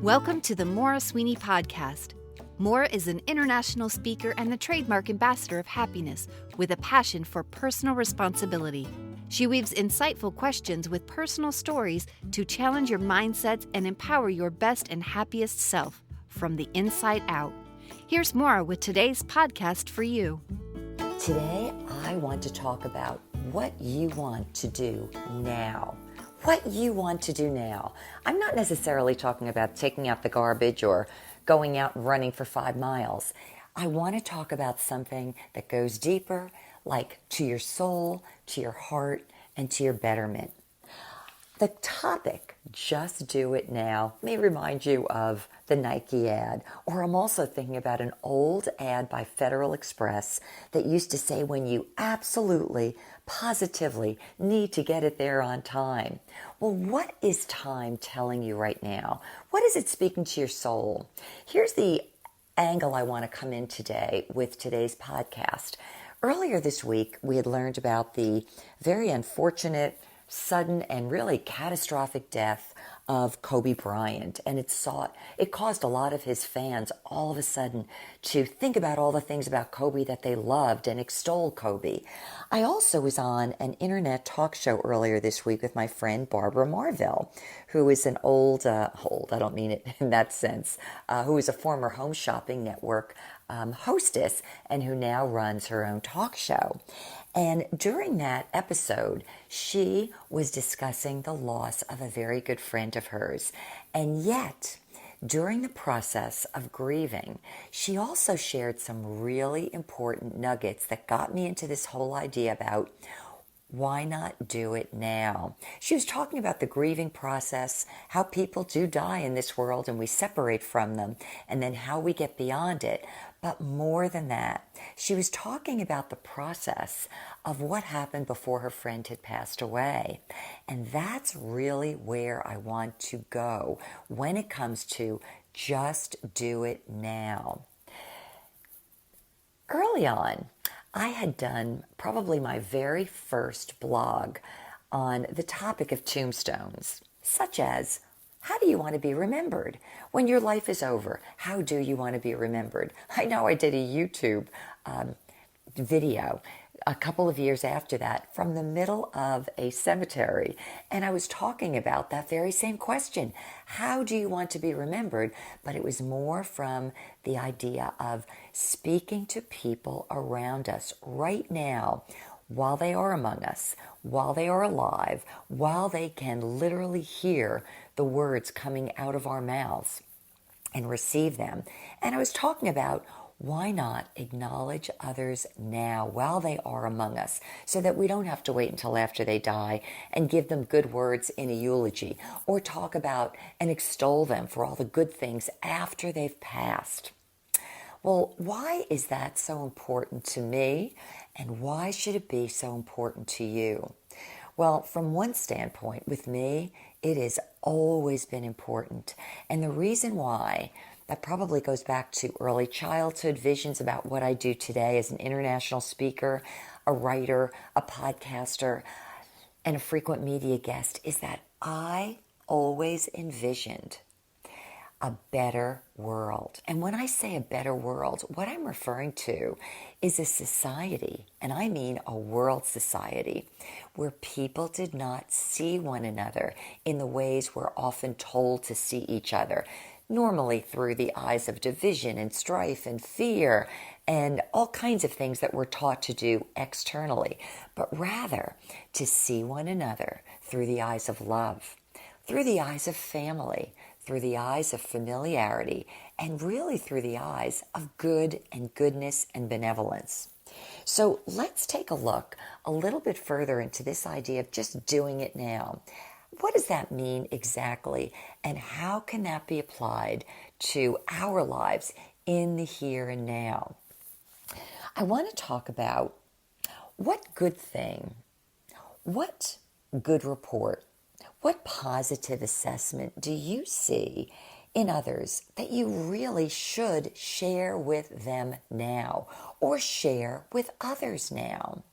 Welcome to the Maura Sweeney Podcast. Maura is an international speaker and the trademark ambassador of happiness with a passion for personal responsibility. She weaves insightful questions with personal stories to challenge your mindsets and empower your best and happiest self from the inside out. Here's Maura with today's podcast for you. Today, I want to talk about what you want to do now. What you want to do now. I'm not necessarily talking about taking out the garbage or going out and running for 5 miles. I want to talk about something that goes deeper, like to your soul, to your heart, and to your betterment. The topic, just do it now, may remind you of the Nike ad, or I'm also thinking about an old ad by Federal Express that used to say when you absolutely, positively need to get it there on time. Well, what is time telling you right now? What is it speaking to your soul? Here's the angle I want to come in today with today's podcast. Earlier this week, we had learned about the very unfortunate, sudden, and really catastrophic death of Kobe Bryant. And it caused a lot of his fans all of a sudden to think about all the things about Kobe that they loved and extol Kobe. I also was on an internet talk show earlier this week with my friend Barbara Marville, who is an old, I don't mean it in that sense, who is a former Home Shopping Network hostess and who now runs her own talk show. And during that episode, she was discussing the loss of a very good friend of hers. And yet, during the process of grieving, she also shared some really important nuggets that got me into this whole idea about why not do it now? She was talking about the grieving process, how people do die in this world and we separate from them, and then how we get beyond it. But more than that, she was talking about the process of what happened before her friend had passed away. And that's really where I want to go when it comes to just do it now. Early on, I had done probably my very first blog on the topic of tombstones, such as, how do you want to be remembered? When your life is over, how do you want to be remembered? I know I did a YouTube video a couple of years after that from the middle of a cemetery, and I was talking about that very same question. How do you want to be remembered? But it was more from the idea of speaking to people around us right now, while they are among us, while they are alive, while they can literally hear the words coming out of our mouths and receive them. And I was talking about why not acknowledge others now while they are among us so that we don't have to wait until after they die and give them good words in a eulogy or talk about and extol them for all the good things after they've passed. Well, why is that so important to me, and why should it be so important to you? Well, from one standpoint, with me, it has always been important. And the reason why, that probably goes back to early childhood visions about what I do today as an international speaker, a writer, a podcaster, and a frequent media guest, is that I always envisioned a better world. And when I say a better world, what I'm referring to is a society, and I mean a world society, where people did not see one another in the ways we're often told to see each other, normally through the eyes of division and strife and fear and all kinds of things that we're taught to do externally, but rather to see one another through the eyes of love, through the eyes of family, through the eyes of familiarity, and really through the eyes of good and goodness and benevolence. So let's take a look a little bit further into this idea of just doing it now. What does that mean exactly, and how can that be applied to our lives in the here and now? I want to talk about what good thing, what good report, what positive assessment do you see in others that you really should share with them now or share with others now?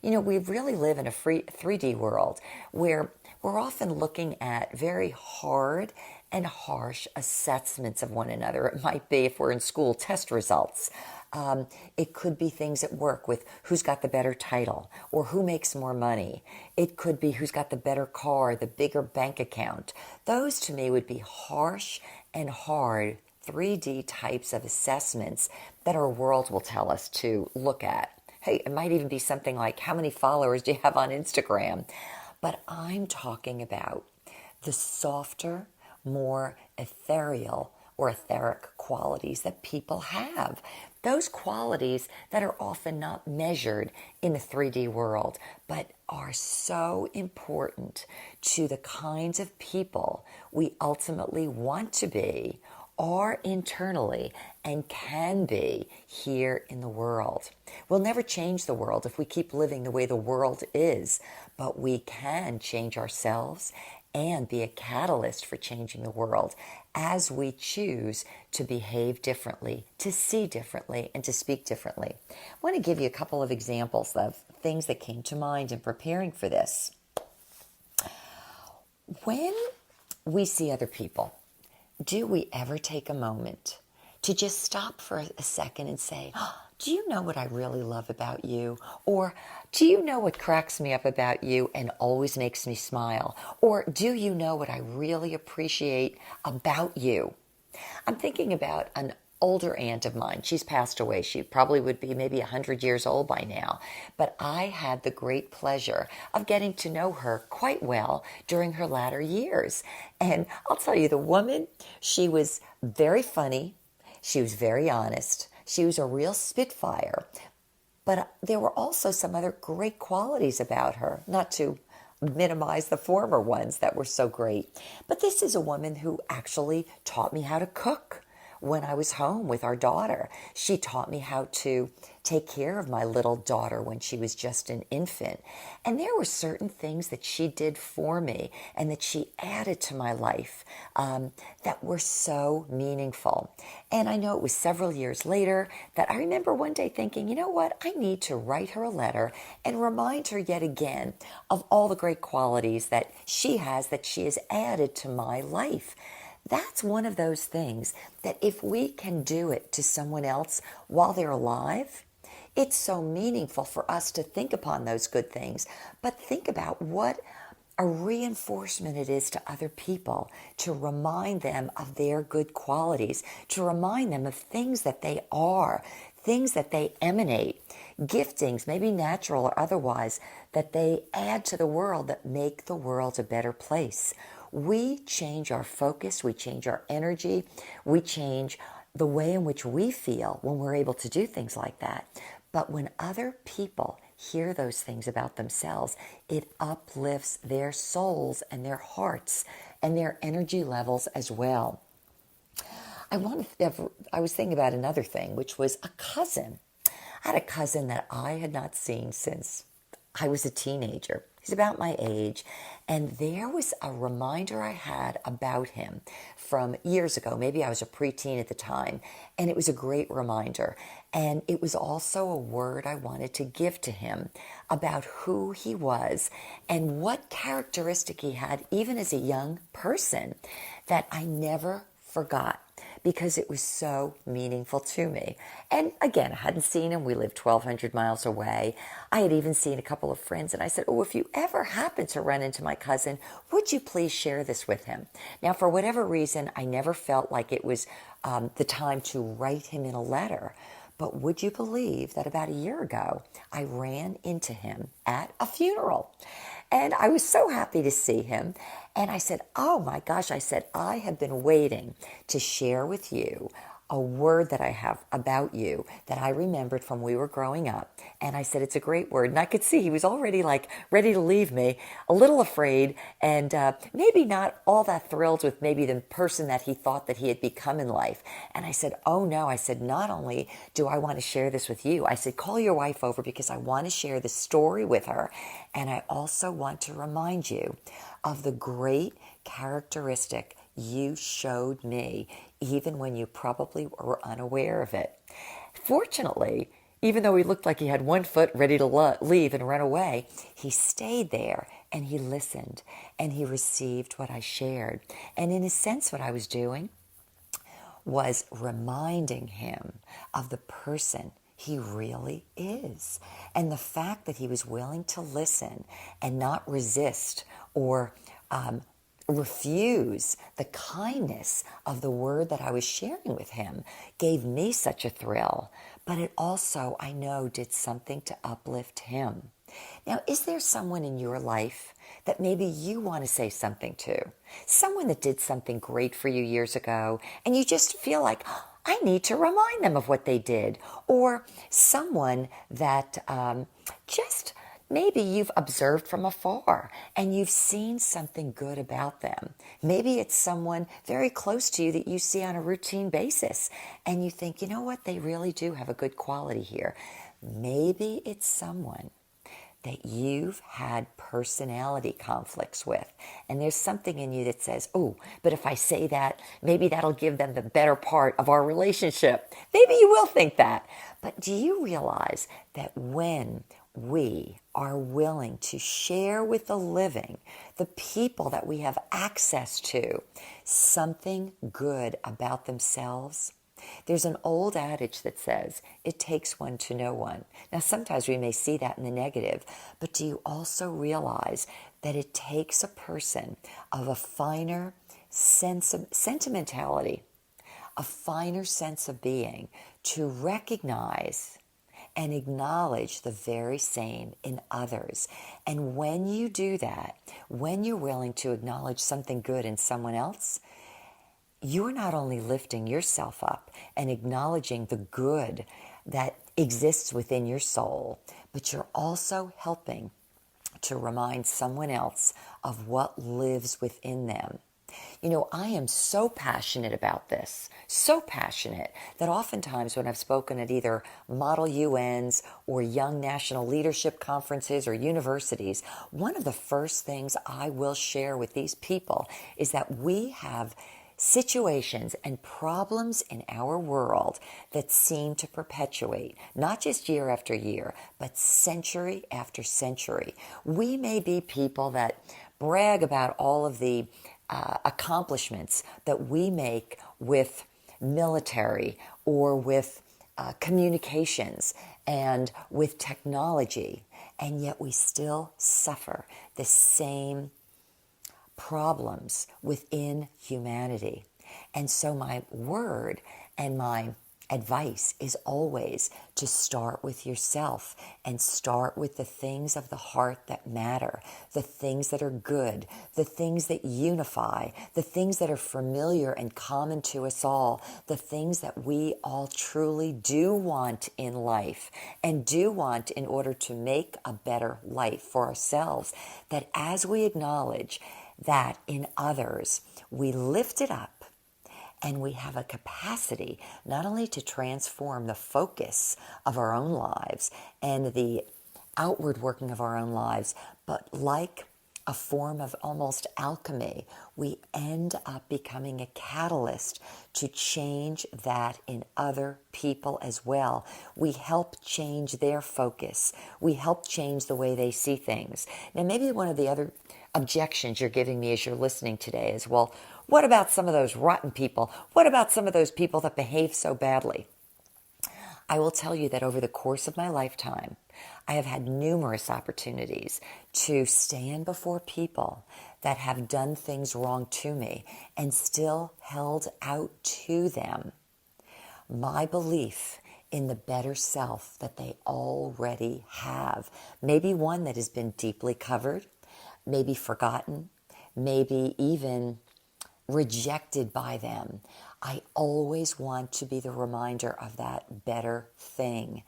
You know, we really live in a free 3D world where we're often looking at very hard and harsh assessments of one another. It might be, if we're in school, test results. It could be things at work with who's got the better title or who makes more money. It could be who's got the better car, the bigger bank account. Those to me would be harsh and hard 3D types of assessments that our world will tell us to look at. Hey, it might even be something like, how many followers do you have on Instagram? But I'm talking about the softer, more ethereal or etheric qualities that people have. Those qualities that are often not measured in the 3D world, but are so important to the kinds of people we ultimately want to be, are internally, and can be here in the world. We'll never change the world if we keep living the way the world is, but we can change ourselves and be a catalyst for changing the world as we choose to behave differently, to see differently, and to speak differently. I want to give you a couple of examples of things that came to mind in preparing for this. When we see other people, do we ever take a moment to just stop for a second and say, oh, do you know what I really love about you? Or do you know what cracks me up about you and always makes me smile? Or do you know what I really appreciate about you? I'm thinking about an older aunt of mine. She's passed away. She probably would be maybe 100 years old by now. But I had the great pleasure of getting to know her quite well during her latter years. And I'll tell you, the woman, she was very funny. She was very honest. She was a real spitfire. But there were also some other great qualities about her, not to minimize the former ones that were so great. But this is a woman who actually taught me how to cook. When I was home with our daughter, she taught me how to take care of my little daughter when she was just an infant. And there were certain things that she did for me and that she added to my life that were so meaningful. And I know it was several years later that I remember one day thinking, you know what, I need to write her a letter and remind her yet again of all the great qualities that she has added to my life. That's one of those things that if we can do it to someone else while they're alive, it's so meaningful for us to think upon those good things. But think about what a reinforcement it is to other people to remind them of their good qualities, to remind them of things that they are, things that they emanate, giftings, maybe natural or otherwise, that they add to the world that make the world a better place. We change our focus, we change our energy, we change the way in which we feel when we're able to do things like that. But when other people hear those things about themselves, it uplifts their souls and their hearts and their energy levels as well. I was thinking about another thing, which was a cousin. I had a cousin that I had not seen since I was a teenager. He's about my age, and there was a reminder I had about him from years ago. Maybe I was a preteen at the time, and it was a great reminder. And it was also a word I wanted to give to him about who he was and what characteristic he had, even as a young person, that I never forgot, because it was so meaningful to me. And again, I hadn't seen him. We lived 1,200 miles away. I had even seen a couple of friends, and I said, oh, if you ever happen to run into my cousin, would you please share this with him? Now, for whatever reason, I never felt like it was the time to write him in a letter. But would you believe that about a year ago, I ran into him at a funeral? And I was so happy to see him. And I said, oh my gosh, I said, I have been waiting to share with you a word that I have about you that I remembered from we were growing up. And I said, it's a great word. And I could see he was already like ready to leave me, a little afraid, and maybe not all that thrilled with maybe the person that he thought that he had become in life. And I said, oh no, I said, not only do I want to share this with you, I said, call your wife over because I want to share this story with her. And I also want to remind you of the great characteristic you showed me, even when you probably were unaware of it. Fortunately, even though he looked like he had one foot ready to leave and run away, he stayed there and he listened and he received what I shared. And in a sense, what I was doing was reminding him of the person he really is. And the fact that he was willing to listen and not resist or refuse the kindness of the word that I was sharing with him gave me such a thrill. But it also, I know, did something to uplift him. Now, is there someone in your life that maybe you want to say something to? Someone that did something great for you years ago, and you just feel like, "Oh, I need to remind them of what they did." Or someone that just maybe you've observed from afar and you've seen something good about them. Maybe it's someone very close to you that you see on a routine basis and you think, you know what, they really do have a good quality here. Maybe it's someone that you've had personality conflicts with. And there's something in you that says, oh, but if I say that, maybe that'll give them the better part of our relationship. Maybe you will think that. But do you realize that when we are willing to share with the living, the people that we have access to, something good about themselves? There's an old adage that says, it takes one to know one. Now, sometimes we may see that in the negative, but do you also realize that it takes a person of a finer sense of sentimentality, a finer sense of being, to recognize and acknowledge the very same in others. And when you do that, when you're willing to acknowledge something good in someone else, you're not only lifting yourself up and acknowledging the good that exists within your soul, but you're also helping to remind someone else of what lives within them. You know, I am so passionate about this, so passionate, that oftentimes when I've spoken at either Model UNs or Young National Leadership Conferences or universities, one of the first things I will share with these people is that we have situations and problems in our world that seem to perpetuate, not just year after year, but century after century. We may be people that brag about all of the accomplishments that we make with military or with communications and with technology, and yet we still suffer the same problems within humanity. And so my word and my advice is always to start with yourself and start with the things of the heart that matter, the things that are good, the things that unify, the things that are familiar and common to us all, the things that we all truly do want in life and do want in order to make a better life for ourselves. That as we acknowledge that in others, we lift it up and we have a capacity not only to transform the focus of our own lives and the outward working of our own lives, but like a form of almost alchemy, we end up becoming a catalyst to change that in other people as well. We help change their focus. We help change the way they see things. Now, maybe one of the other objections you're giving me as you're listening today is, well, what about some of those rotten people? What about some of those people that behave so badly? I will tell you that over the course of my lifetime, I have had numerous opportunities to stand before people that have done things wrong to me and still held out to them my belief in the better self that they already have. Maybe one that has been deeply covered, maybe forgotten, maybe even rejected by them. I always want to be the reminder of that better thing.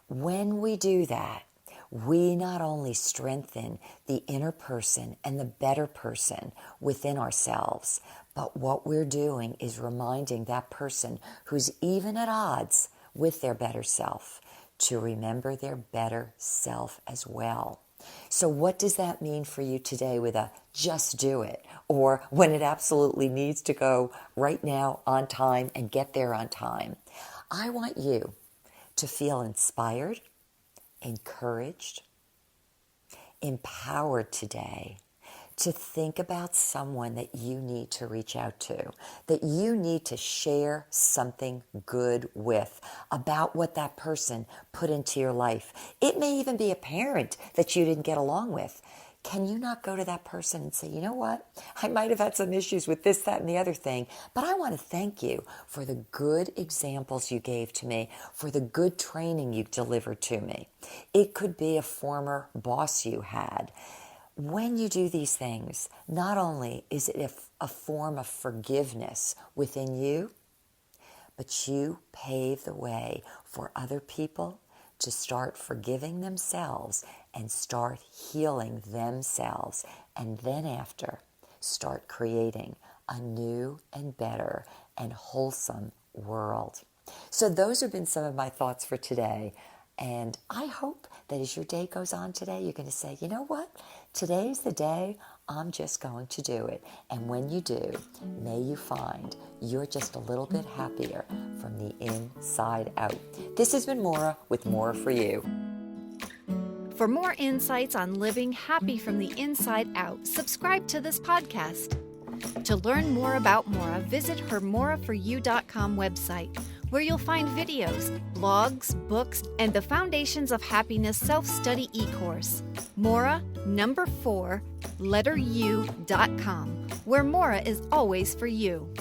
When we do that, we not only strengthen the inner person and the better person within ourselves, but what we're doing is reminding that person who's even at odds with their better self to remember their better self as well. So what does that mean for you today with a just do it, or when it absolutely needs to go right now on time and get there on time? I want you to feel inspired, encouraged, empowered today, to think about someone that you need to reach out to, that you need to share something good with about what that person put into your life. It may even be a parent that you didn't get along with. Can you not go to that person and say, you know what? I might have had some issues with this, that, and the other thing, but I want to thank you for the good examples you gave to me, for the good training you delivered to me. It could be a former boss you had. When you do these things, not only is it a form of forgiveness within you, but you pave the way for other people to start forgiving themselves and start healing themselves, and then after, start creating a new and better and wholesome world. So those have been some of my thoughts for today. And I hope that as your day goes on today, you're going to say, you know what? Today's the day. I'm just going to do it. And when you do, may you find you're just a little bit happier from the inside out. This has been Maura with More For You. For more insights on living happy from the inside out, subscribe to this podcast. To learn more about Maura, visit her moraforyou.com website, where you'll find videos, blogs, books, and the Foundations of Happiness self-study e-course. Maura, 4, letter U.com, where Maura is always for you.